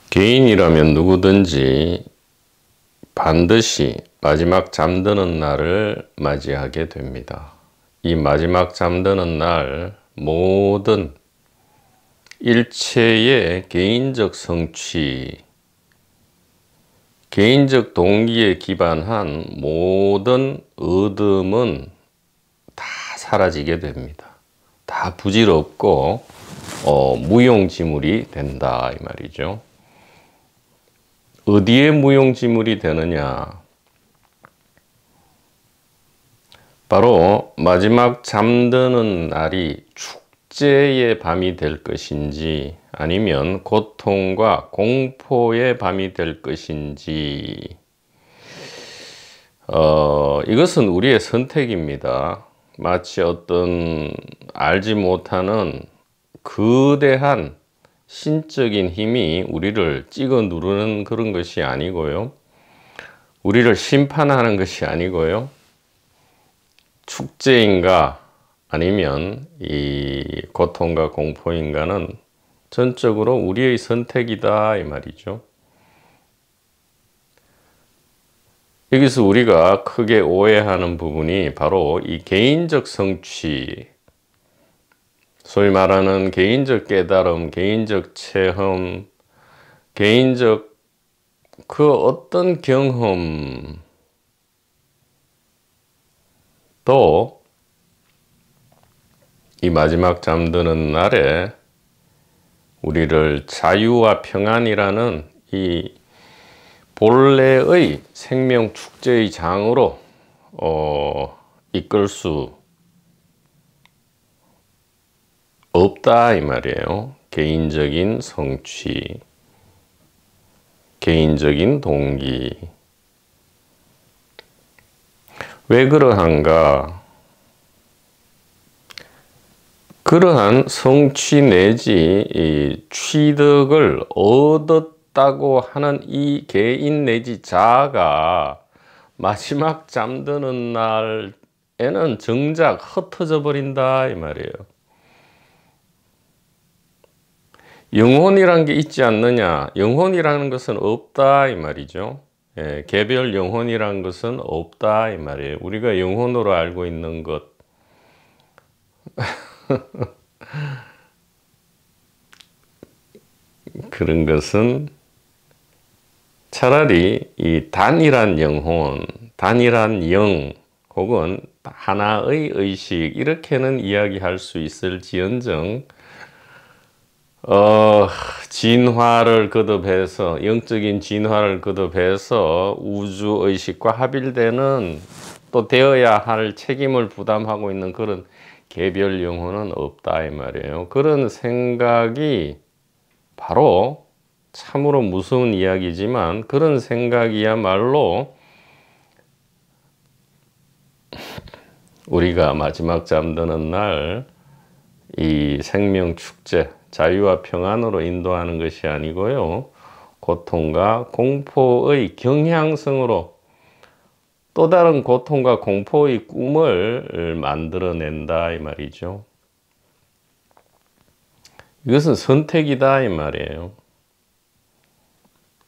개인이라면 누구든지 반드시 마지막 잠드는 날을 맞이하게 됩니다. 이 마지막 잠드는 날 모든 일체의 개인적 성취, 개인적 동기에 기반한 모든 얻음은 다 사라지게 됩니다. 다 부질없고 무용지물이 된다 이 말이죠. 어디에 무용지물이 되느냐? 바로 마지막 잠드는 날이 축제의 밤이 될 것인지 아니면 고통과 공포의 밤이 될 것인지 이것은 우리의 선택입니다. 마치 어떤 알지 못하는 거대한 신적인 힘이 우리를 찍어 누르는 그런 것이 아니고요. 우리를 심판하는 것이 아니고요. 축제인가 아니면 이 고통과 공포인가는 전적으로 우리의 선택이다 이 말이죠. 여기서 우리가 크게 오해하는 부분이 바로 이 개인적 성취, 소위 말하는 개인적 깨달음, 개인적 체험, 개인적 그 어떤 경험도 이 마지막 잠드는 날에 우리를 자유와 평안이라는 이 본래의 생명 축제의 장으로 이끌 수 없다 이 말이에요. 개인적인 성취, 개인적인 동기. 왜 그러한가? 그러한 성취 내지 이 취득을 얻었다고 하는 이 개인 내지 자아가 마지막 잠드는 날에는 정작 흩어져 버린다 이 말이에요. 영혼이란 게 있지 않느냐? 영혼이라는 것은 없다 이 말이죠. 예, 개별 영혼이라는 것은 없다 이 말이에요. 우리가 영혼으로 알고 있는 것 그런 것은 차라리 이 단일한 영혼, 단일한 영 혹은 하나의 의식 이렇게는 이야기할 수 있을지언정 진화를 거듭해서 영적인 진화를 거듭해서 우주의식과 합일되는 또 되어야 할 책임을 부담하고 있는 그런 개별 영혼은 없다 이 말이에요. 그런 생각이 바로 참으로 무서운 이야기지만 그런 생각이야말로 우리가 마지막 잠드는 날 이 생명 축제 자유와 평안으로 인도하는 것이 아니고요. 고통과 공포의 경향성으로 또 다른 고통과 공포의 꿈을 만들어낸다 이 말이죠. 이것은 선택이다 이 말이에요.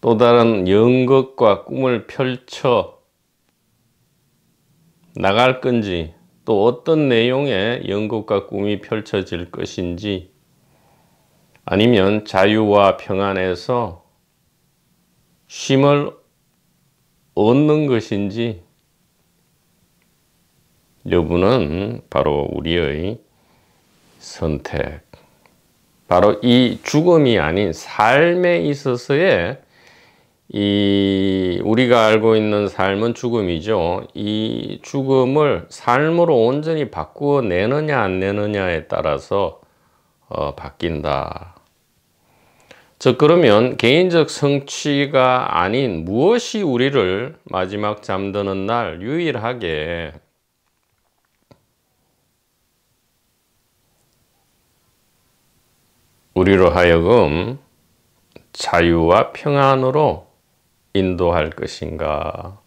또 다른 연극과 꿈을 펼쳐 나갈 건지 또 어떤 내용의 연극과 꿈이 펼쳐질 것인지 아니면 자유와 평안에서 쉼을 얻는 것인지 여부는 바로 우리의 선택, 바로 이 죽음이 아닌 삶에 있어서의 우리가 알고 있는 삶은 죽음이죠. 이 죽음을 삶으로 온전히 바꾸어 내느냐 안 내느냐에 따라서 바뀐다. 즉 그러면 개인적 성취가 아닌 무엇이 우리를 마지막 잠드는 날 유일하게 우리로 하여금 자유와 평안으로 인도할 것인가?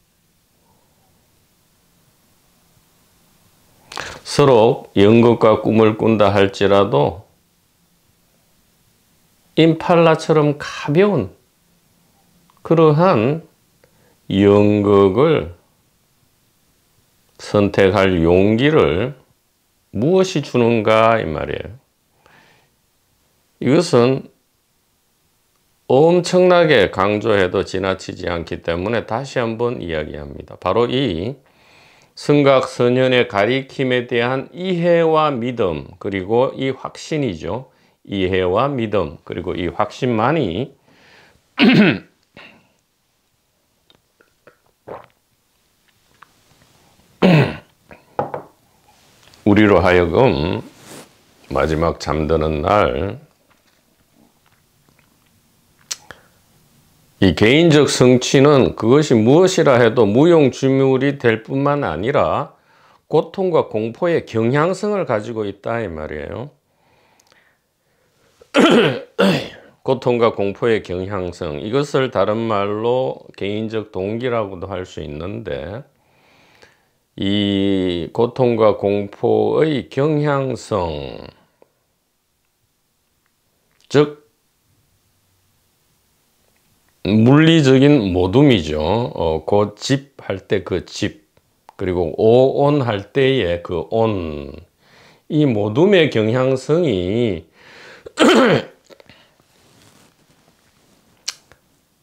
서로 연극과 꿈을 꾼다 할지라도 임팔라처럼 가벼운 그러한 연극을 선택할 용기를 무엇이 주는가 이 말이에요. 이것은 엄청나게 강조해도 지나치지 않기 때문에 다시 한번 이야기합니다. 바로 이 성각선연의 가리킴에 대한 이해와 믿음, 그리고 이 확신이죠. 이해와 믿음, 그리고 이 확신만이 우리로 하여금 마지막 잠드는 날 이 개인적 성취는 그것이 무엇이라 해도 무용지물이 될 뿐만 아니라 고통과 공포의 경향성을 가지고 있다 이 말이에요. 고통과 공포의 경향성, 이것을 다른 말로 개인적 동기라고도 할 수 있는데, 이 고통과 공포의 경향성, 즉 물리적인 모둠이죠. 그 집 할 때 그 집, 그리고 오온 할 때의 그 온, 이 모둠의 경향성이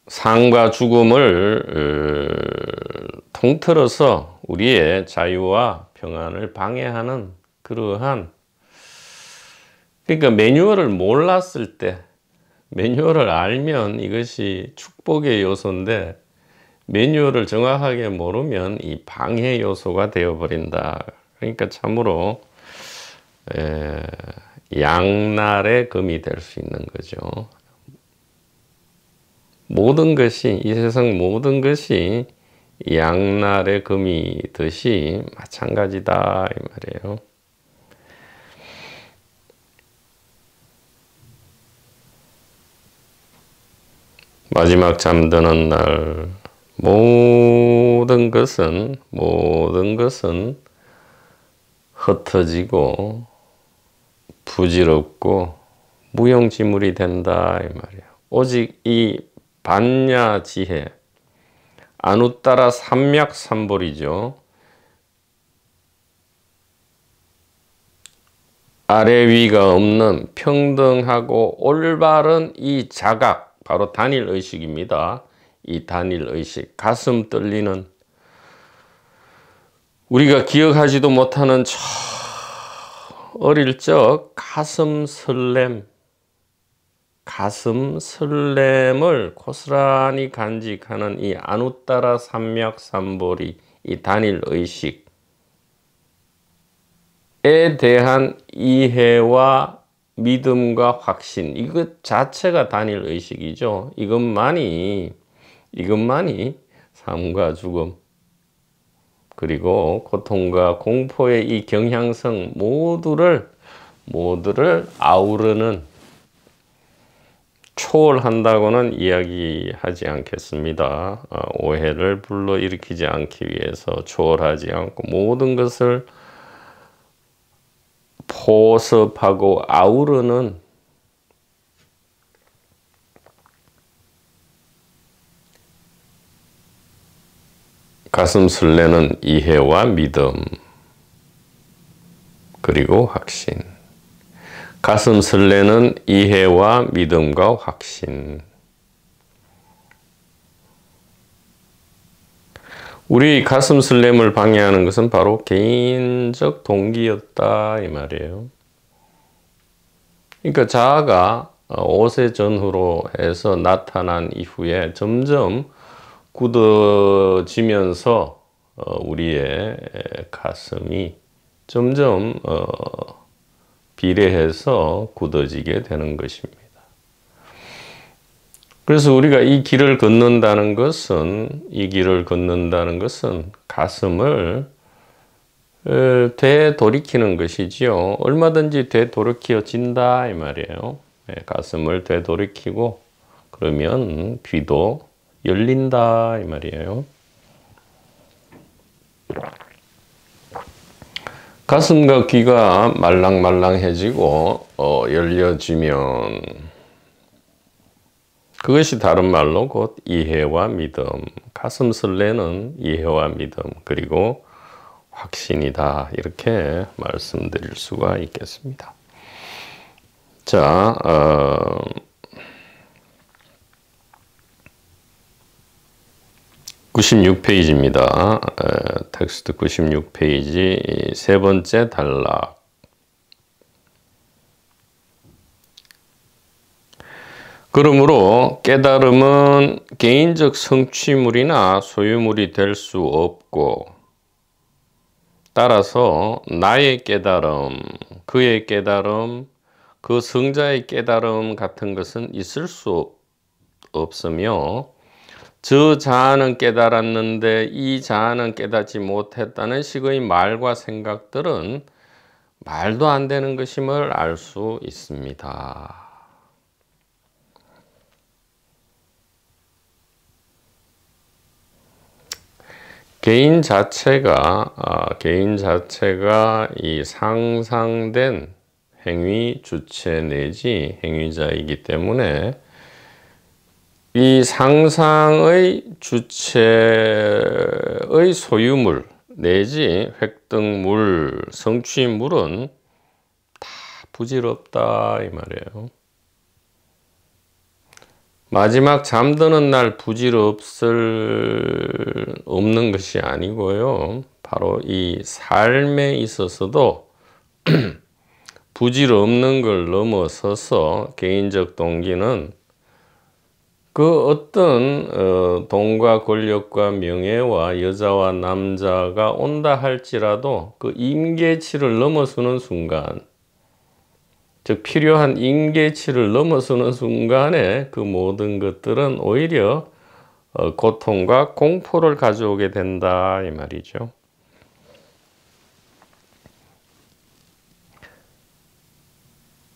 삶과 죽음을 통틀어서 우리의 자유와 평안을 방해하는 그러한, 그러니까 매뉴얼을 몰랐을 때, 매뉴얼을 알면 이것이 축복의 요소인데 매뉴얼을 정확하게 모르면 이 방해 요소가 되어버린다. 그러니까 참으로 양날의 검이 될 수 있는 거죠. 모든 것이, 이 세상 모든 것이 양날의 검이듯이 마찬가지다 이 말이에요. 마지막 잠드는 날 모든 것은 흩어지고 부질없고 무용지물이 된다 이 말이에요. 오직 이 반야지혜, 아누따라 삼맥삼볼이죠. 아래 위가 없는 평등하고 올바른 이 자각, 바로 단일의식입니다. 이 단일의식, 가슴 떨리는, 우리가 기억하지도 못하는 어릴 적 가슴 설렘을 고스란히 간직하는 이 아누따라 삼맥삼볼이 이 단일의식에 대한 이해와 믿음과 확신, 이것 자체가 단일의식이죠. 이것만이 삶과 죽음, 그리고 고통과 공포의 이 경향성 모두를 아우르는, 초월한다고는 이야기하지 않겠습니다. 오해를 불러일으키지 않기 위해서 초월하지 않고 모든 것을 포섭하고 아우르는 가슴 설레는 이해와 믿음, 그리고 확신. 가슴 설레는 이해와 믿음과 확신. 우리 가슴 설렘을 방해하는 것은 바로 개인적 동기였다 이 말이에요. 그러니까 자아가 5세 전후로 해서 나타난 이후에 점점 굳어지면서 우리의 가슴이 점점 비례해서 굳어지게 되는 것입니다. 그래서 우리가 이 길을 걷는다는 것은 가슴을 되돌이키는 것이지요. 얼마든지 되돌이켜진다 이 말이에요. 가슴을 되돌이키고 그러면 귀도 열린다 이 말이에요. 가슴과 귀가 말랑말랑해지고 열려지면 그것이 다른 말로 곧 이해와 믿음, 가슴 설레는 이해와 믿음, 그리고 확신이다. 이렇게 말씀드릴 수가 있겠습니다. 자, 96페이지입니다. 텍스트 96페이지 세 번째 단락. 그러므로 깨달음은 개인적 성취물이나 소유물이 될 수 없고, 따라서 나의 깨달음, 그의 깨달음, 그 성자의 깨달음 같은 것은 있을 수 없으며, 저 자아는 깨달았는데 이 자아는 깨닫지 못했다는 식의 말과 생각들은 말도 안 되는 것임을 알 수 있습니다. 개인 자체가 이 상상된 행위 주체 내지 행위자이기 때문에 이 상상의 주체의 소유물 내지 획득물, 성취물은 다 부질없다 이 말이에요. 마지막 잠드는 날 없는 것이 아니고요. 바로 이 삶에 있어서도 부질없는 걸 넘어서서 개인적 동기는 그 어떤 돈과 권력과 명예와 여자와 남자가 온다 할지라도 그 임계치를 넘어서는 순간, 즉 필요한 임계치를 넘어서는 순간에 그 모든 것들은 오히려 고통과 공포를 가져오게 된다 이 말이죠.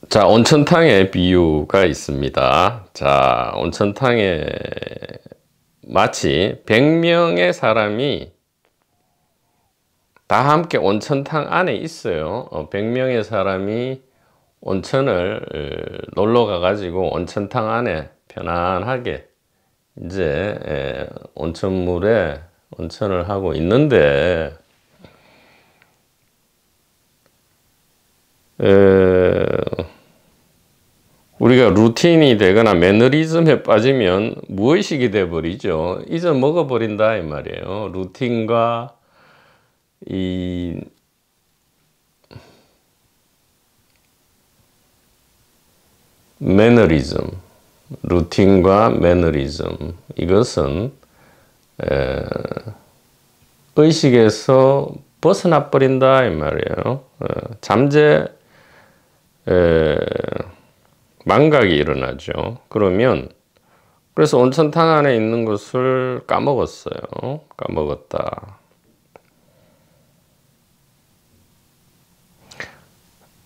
자, 온천탕의 비유가 있습니다. 자, 온천탕에 마치 100명의 사람이 다 함께 온천탕 안에 있어요. 100명의 사람이 온천을 놀러 가가지고 온천탕 안에 편안하게 이제 온천물에 온천을 하고 있는데, 우리가 루틴이 되거나 매너리즘에 빠지면 무의식이 돼버리죠. 잊어먹어버린다 이 말이에요. 루틴과 이 매너리즘, 루틴과 매너리즘, 이것은 의식에서 벗어나 버린다 이 말이에요. 잠재 망각이 일어나죠. 그래서 온천탕 안에 있는 것을 까먹었어요. 까먹었다.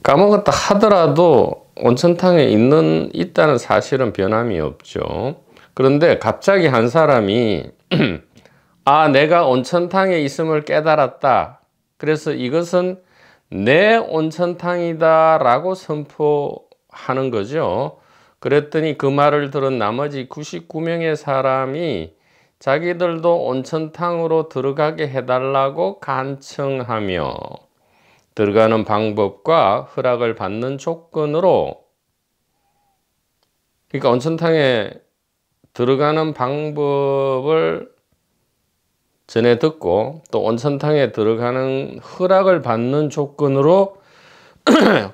까먹었다 하더라도 온천탕에 있다는 사실은 변함이 없죠. 그런데 갑자기 한 사람이 아, 내가 온천탕에 있음을 깨달았다. 그래서 이것은 내 온천탕이다 라고 선포하는 거죠. 그랬더니 그 말을 들은 나머지 99명의 사람이 자기들도 온천탕으로 들어가게 해달라고 간청하며 들어가는 방법과 허락을 받는 조건으로, 그러니까 온천탕에 들어가는 방법을 전에 듣고 또 온천탕에 들어가는 허락을 받는 조건으로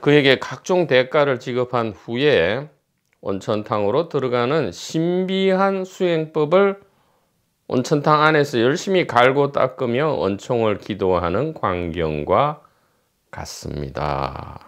그에게 각종 대가를 지급한 후에 온천탕으로 들어가는 신비한 수행법을 온천탕 안에서 열심히 갈고 닦으며 은총을 기도하는 광경과 같습니다.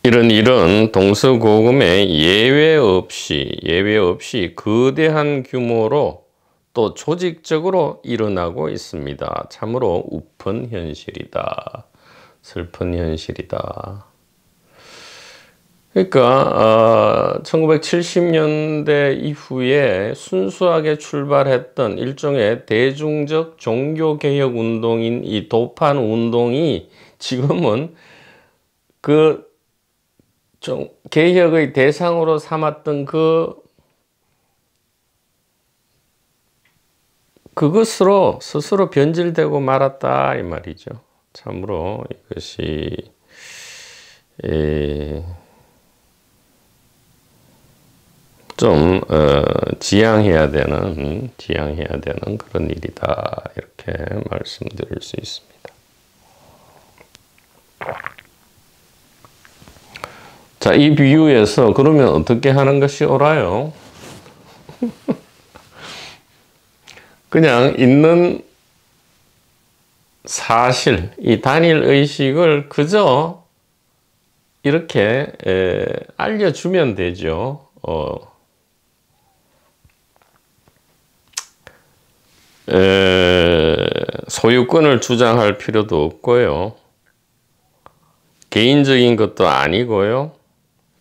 이런 일은 동서고금에 예외 없이 거대한 규모로 또 조직적으로 일어나고 있습니다. 참으로 우픈 현실이다. 슬픈 현실이다. 그러니까 1970년대 이후에 순수하게 출발했던 일종의 대중적 종교개혁 운동인 이 도판 운동이 지금은 그 좀 개혁의 대상으로 삼았던 그것으로 스스로 변질되고 말았다 이 말이죠. 참으로 이것이 좀 지양해야 되는 그런 일이다 이렇게 말씀드릴 수 있습니다. 자, 이 비유에서 그러면 어떻게 하는 것이 옳아요? 그냥 있는 사실, 이 단일 의식을 그저 이렇게 알려주면 되죠. 소유권을 주장할 필요도 없고요. 개인적인 것도 아니고요.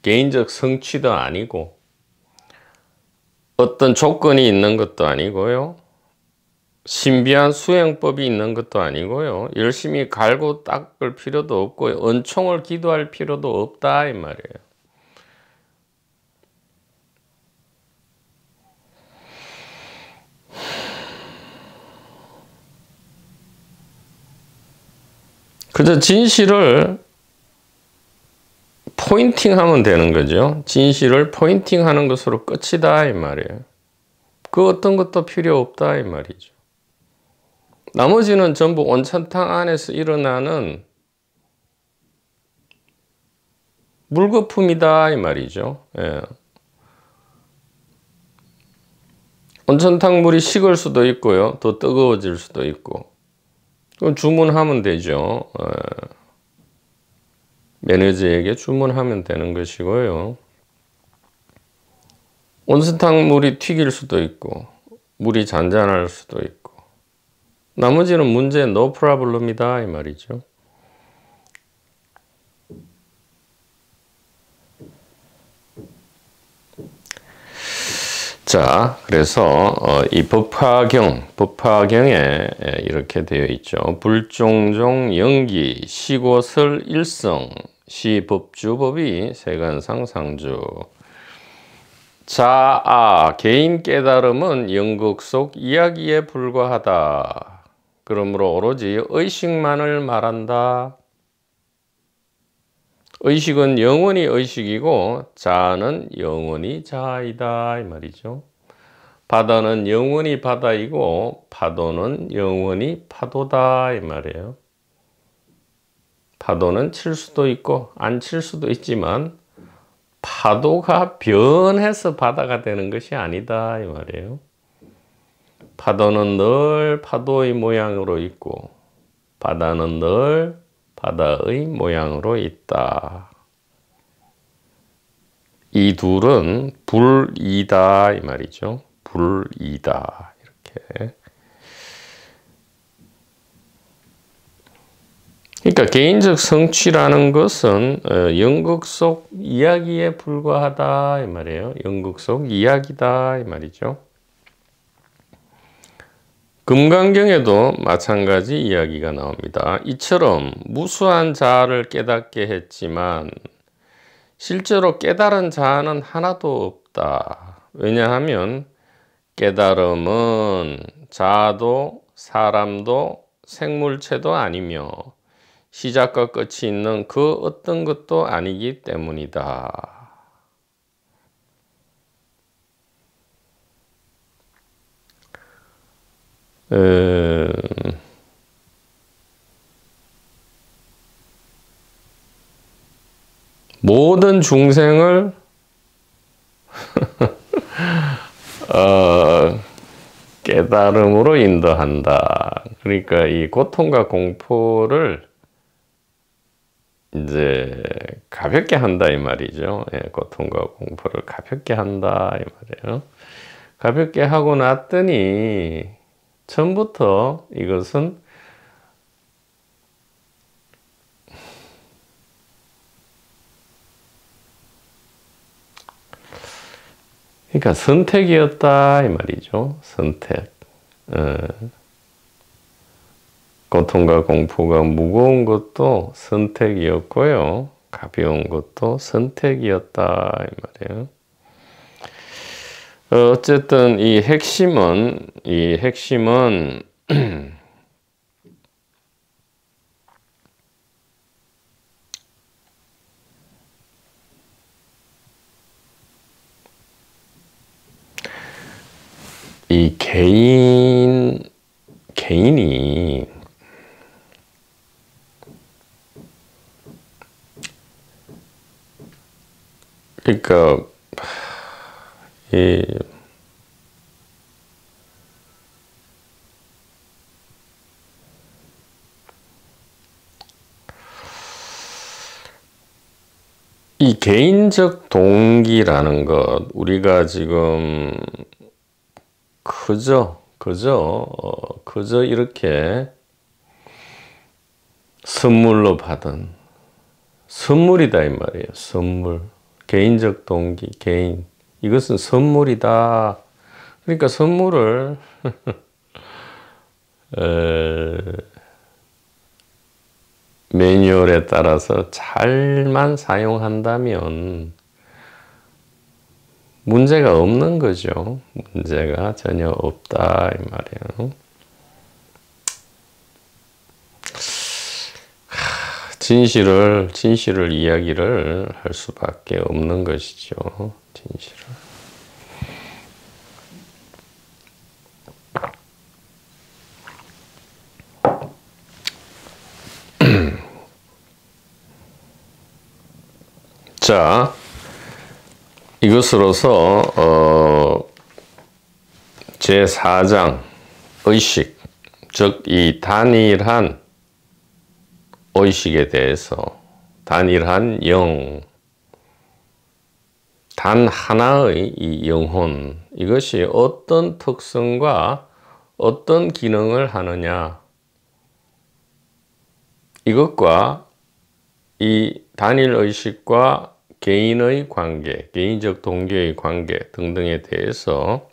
개인적 성취도 아니고 어떤 조건이 있는 것도 아니고요. 신비한 수행법이 있는 것도 아니고요. 열심히 갈고 닦을 필요도 없고 은총을 기도할 필요도 없다 이 말이에요. 그저 진실을 포인팅하면 되는 거죠. 진실을 포인팅하는 것으로 끝이다 이 말이에요. 그 어떤 것도 필요 없다 이 말이죠. 나머지는 전부 온천탕 안에서 일어나는 물거품이다 이 말이죠. 예. 온천탕 물이 식을 수도 있고요. 더 뜨거워질 수도 있고. 그럼 주문하면 되죠. 매니저에게 주문하면 되는 것이고요. 온천탕 물이 튀길 수도 있고 물이 잔잔할 수도 있고 나머지는 문제 no problem이다 이 말이죠. 자, 그래서 이 법화경에 이렇게 되어 있죠. 불종종 영기 시고설 일성 시법주법이 세간상 상주. 자아 개인 깨달음은 영국 속 이야기에 불과하다. 그러므로 오로지 의식만을 말한다. 의식은 영원히 의식이고 자아는 영원히 자아이다 이 말이죠. 바다는 영원히 바다이고 파도는 영원히 파도다 이 말이에요. 파도는 칠 수도 있고 안 칠 수도 있지만 파도가 변해서 바다가 되는 것이 아니다 이 말이에요. 파도는 늘 파도의 모양으로 있고 바다는 늘 바다의 모양으로 있다. 이 둘은 불이다 이 말이죠. 불이다 이렇게. 그러니까 개인적 성취라는 것은 연극 속 이야기에 불과하다 이 말이에요. 연극 속 이야기다 이 말이죠. 금강경에도 마찬가지 이야기가 나옵니다. 이처럼 무수한 자아를 깨닫게 했지만 실제로 깨달은 자아는 하나도 없다. 왜냐하면 깨달음은 자아도 사람도 생물체도 아니며 시작과 끝이 있는 그 어떤 것도 아니기 때문이다. 모든 중생을 깨달음으로 인도한다. 그러니까 이 고통과 공포를 이제 가볍게 한다 이 말이죠. 예, 고통과 공포를 가볍게 한다 이 말이에요. 가볍게 하고 났더니 처음부터 이것은 그러니까 선택이었다 이 말이죠. 선택. 고통과 공포가 무거운 것도 선택이었고요. 가벼운 것도 선택이었다 이 말이에요. 어쨌든 이 핵심은 이 개인이 그러니까 이 개인적 동기라는 것 우리가 지금 그저 이렇게 선물로 받은 선물이다 이 말이에요. 선물. 개인적 동기, 개인. 이것은 선물이다. 그러니까 선물을 매뉴얼에 따라서 잘만 사용한다면 문제가 없는 거죠. 문제가 전혀 없다 이 말이에요. 진실을 이야기를 할 수밖에 없는 것이죠. 진실을. 자, 이것으로서 제4장 의식, 즉 이 단일한 의식에 대해서 단일한 영, 단 하나의 이 영혼, 이것이 어떤 특성과 어떤 기능을 하느냐, 이것과 이 단일 의식과 개인의 관계, 개인적 동기의 관계 등등에 대해서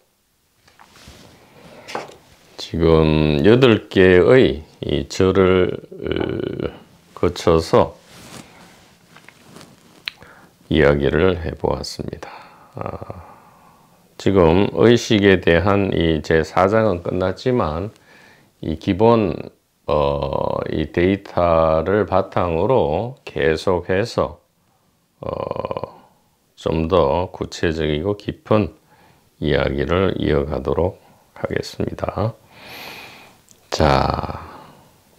지금 8개의 이 절을 거쳐서 이야기를 해보았습니다. 지금 의식에 대한 이 제4장은 끝났지만 이 기본 이 데이터를 바탕으로 계속해서 좀 더 구체적이고 깊은 이야기를 이어가도록 하겠습니다. 자,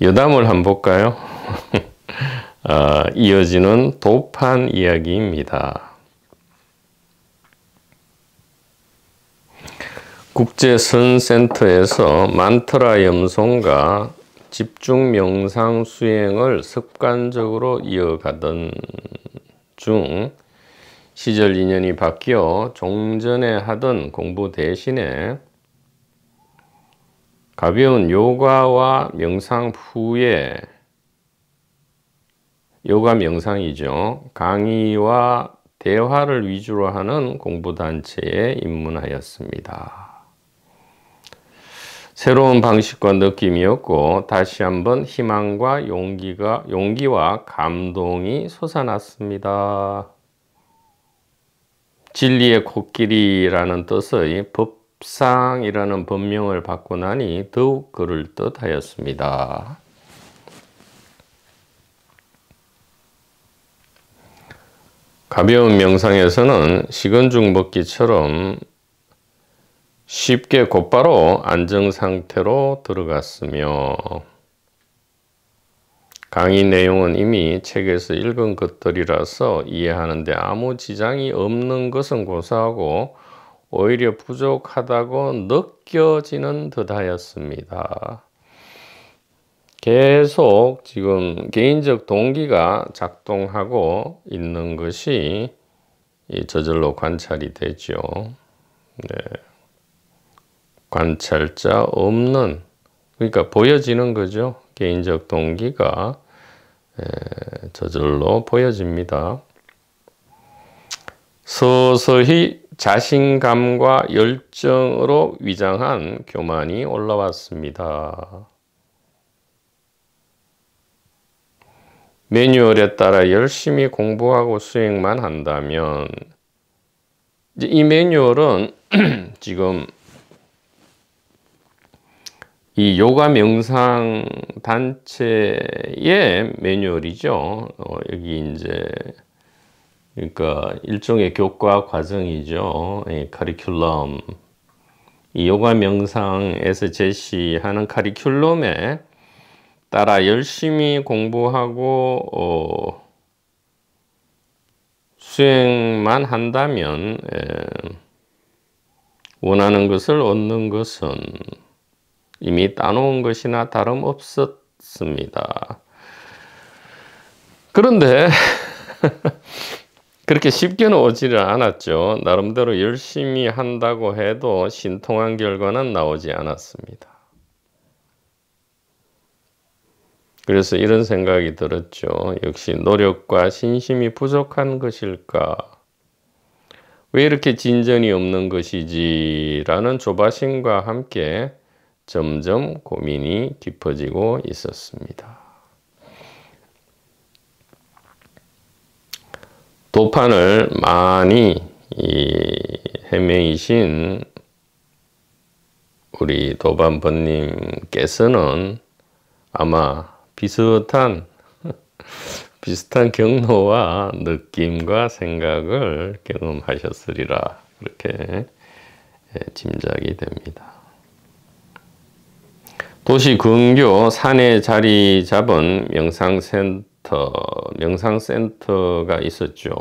여담을 한번 볼까요? 이어지는 도판 이야기입니다. 국제선센터에서 만트라 염송과 집중 명상 수행을 습관적으로 이어가던 중 시절 인연이 바뀌어 종전에 하던 공부 대신에 가벼운 요가와 명상 후에 요가 명상이죠. 강의와 대화를 위주로 하는 공부단체에 입문하였습니다. 새로운 방식과 느낌이었고 다시 한번 희망과 용기와 감동이 솟아났습니다. 진리의 코끼리라는 뜻의 법상이라는 법명을 받고 나니 더욱 그럴듯 하였습니다. 가벼운 명상에서는 식은 죽 먹기처럼 쉽게 곧바로 안정 상태로 들어갔으며 강의 내용은 이미 책에서 읽은 것들이라서 이해하는데 아무 지장이 없는 것은 고사하고 오히려 부족하다고 느껴지는 듯하였습니다. 계속 지금 개인적 동기가 작동하고 있는 것이 저절로 관찰이 되죠. 네. 관찰자 없는, 그러니까 보여지는 거죠. 개인적 동기가 저절로 보여집니다. 서서히 자신감과 열정으로 위장한 교만이 올라왔습니다. 매뉴얼에 따라 열심히 공부하고 수행만 한다면, 이제 이 매뉴얼은 지금 이 요가 명상 단체의 매뉴얼이죠. 여기 이제 그러니까 일종의 교과 과정이죠. 커리큘럼. 이 요가 명상에서 제시하는 커리큘럼에 따라 열심히 공부하고 수행만 한다면 원하는 것을 얻는 것은 이미 따놓은 것이나 다름없었습니다. 그런데 그렇게 쉽게는 오지를 않았죠. 나름대로 열심히 한다고 해도 신통한 결과는 나오지 않았습니다. 그래서 이런 생각이 들었죠. 역시 노력과 신심이 부족한 것일까? 왜 이렇게 진전이 없는 것이지? 라는 조바심과 함께 점점 고민이 깊어지고 있었습니다. 도판을 많이 헤매이신 우리 도반번님께서는 아마 비슷한 경로와 느낌과 생각을 경험하셨으리라 그렇게 짐작이 됩니다. 도시 근교 산에 자리 잡은 명상센터가 있었죠.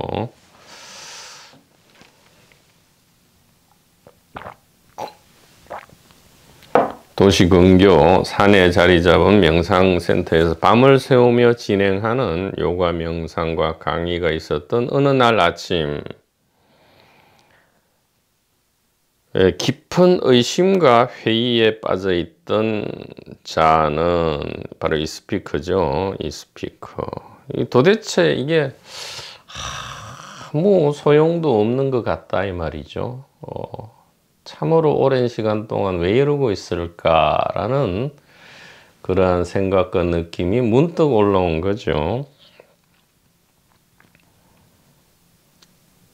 도시 근교 산에 자리 잡은 명상센터에서 밤을 새우며 진행하는 요가 명상과 강의가 있었던 어느 날 아침, 깊은 의심과 회의에 빠져있던 자는 바로 이 스피커죠. 이 스피커. 도대체 이게 아무 소용도 없는 것 같다 이 말이죠. 참으로 오랜 시간 동안 왜 이러고 있을까라는 그러한 생각과 느낌이 문득 올라온 거죠.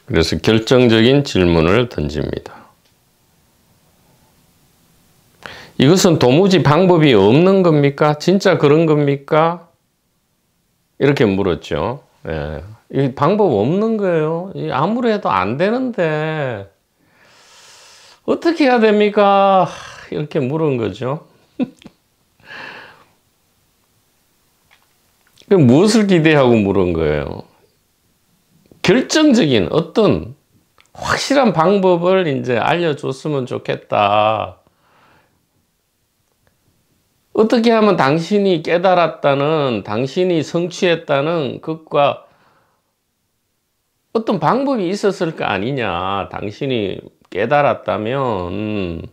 그래서 결정적인 질문을 던집니다. 이것은 도무지 방법이 없는 겁니까? 진짜 그런 겁니까? 이렇게 물었죠. 예. 이 방법 없는 거예요. 아무리 해도 안 되는데 어떻게 해야 됩니까? 이렇게 물은 거죠. 무엇을 기대하고 물은 거예요? 결정적인 어떤 확실한 방법을 이제 알려줬으면 좋겠다. 어떻게 하면 당신이 깨달았다는, 당신이 성취했다는 것과 어떤 방법이 있었을 거 아니냐. 당신이 깨달았다면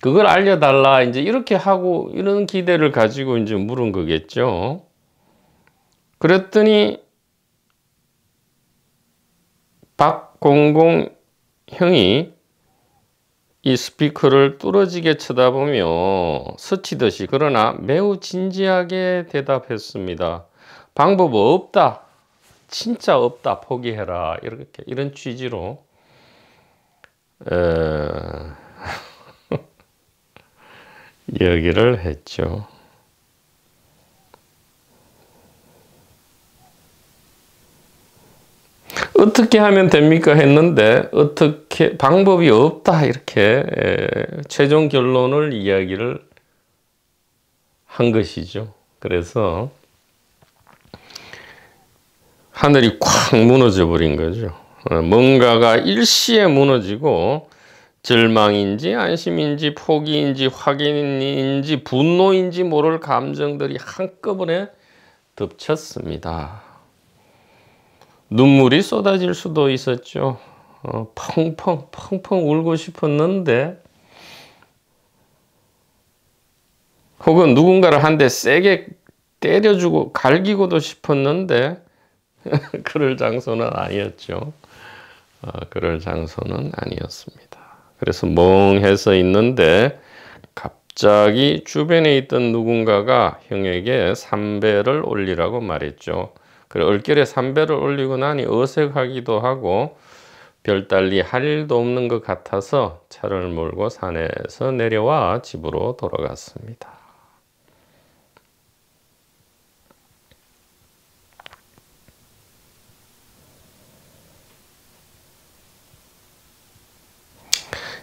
그걸 알려달라. 이제 이렇게 하고 이런 기대를 가지고 이제 물은 거겠죠. 그랬더니 박공공 형이 이 스피커를 뚫어지게 쳐다보며 스치듯이 그러나 매우 진지하게 대답했습니다. 방법 없다. 진짜 없다. 포기해라. 이렇게 이런 취지로 이야기를 했죠. 어떻게 하면 됩니까? 했는데 어떻게 방법이 없다 이렇게 최종 결론을 이야기를 한 것이죠. 그래서 하늘이 콱 무너져 버린 거죠. 뭔가가 일시에 무너지고 절망인지 안심인지 포기인지 확인인지 분노인지 모를 감정들이 한꺼번에 덮쳤습니다. 눈물이 쏟아질 수도 있었죠. 펑펑 울고 싶었는데 혹은 누군가를 한 대 세게 때려주고 갈기고도 싶었는데 그럴 장소는 아니었죠. 그럴 장소는 아니었습니다. 그래서 멍해서 있는데 갑자기 주변에 있던 누군가가 형에게 3배를 올리라고 말했죠. 그래 얼결에 삼배를 올리고 나니 어색하기도 하고 별달리 할 일도 없는 것 같아서 차를 몰고 산에서 내려와 집으로 돌아갔습니다.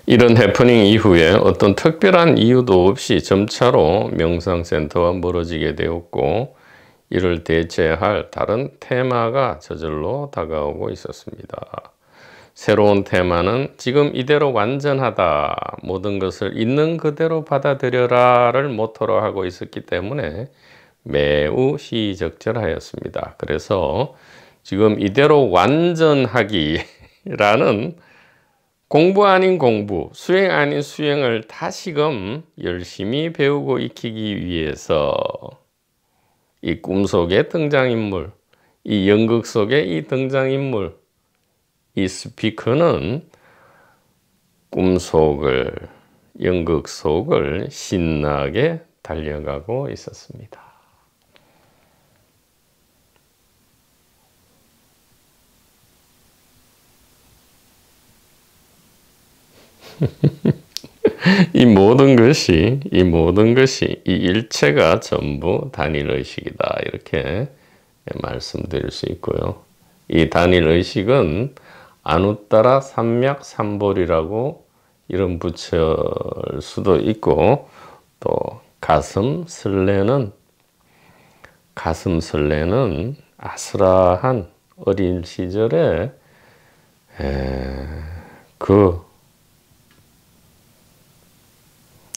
이런 해프닝 이후에 어떤 특별한 이유도 없이 점차로 명상센터와 멀어지게 되었고 이를 대체할 다른 테마가 저절로 다가오고 있었습니다. 새로운 테마는 지금 이대로 완전하다, 모든 것을 있는 그대로 받아들여라를 모토로 하고 있었기 때문에 매우 시의적절하였습니다. 그래서 지금 이대로 완전하기라는 공부 아닌 공부, 수행 아닌 수행을 다시금 열심히 배우고 익히기 위해서 이 꿈속의 등장인물, 이 연극 속의 이 등장인물, 이 스피커는 꿈속을, 연극 속을 신나게 달려가고 있었습니다. 이 모든 것이 이 일체가 전부 단일의식이다. 이렇게 말씀드릴 수 있고요. 이 단일의식은 아누따라 삼맥삼볼이라고 이름 붙일 수도 있고 또 가슴 설레는 아스라한 어린 시절에 그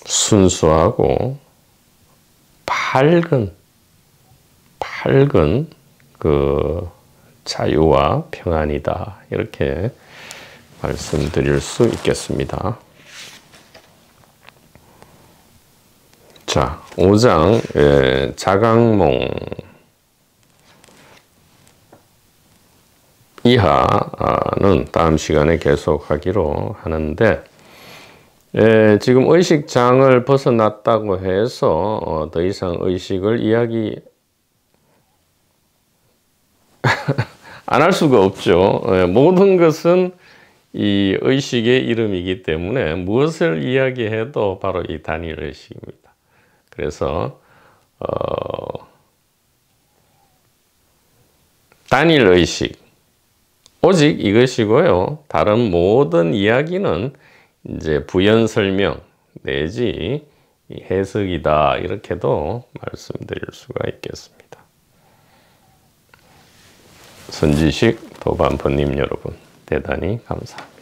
순수하고 밝은 그 자유와 평안이다. 이렇게 말씀드릴 수 있겠습니다. 자, 5장 자각몽 이하는 다음 시간에 계속하기로 하는데 지금 의식장을 벗어났다고 해서 더 이상 의식을 이야기 안 할 수가 없죠. 모든 것은 이 의식의 이름이기 때문에 무엇을 이야기해도 바로 이 단일의식입니다. 그래서 단일의식 오직 이것이고요. 다른 모든 이야기는 이제 부연 설명 내지 해석이다. 이렇게도 말씀드릴 수가 있겠습니다. 선지식 도반포님 여러분, 대단히 감사합니다.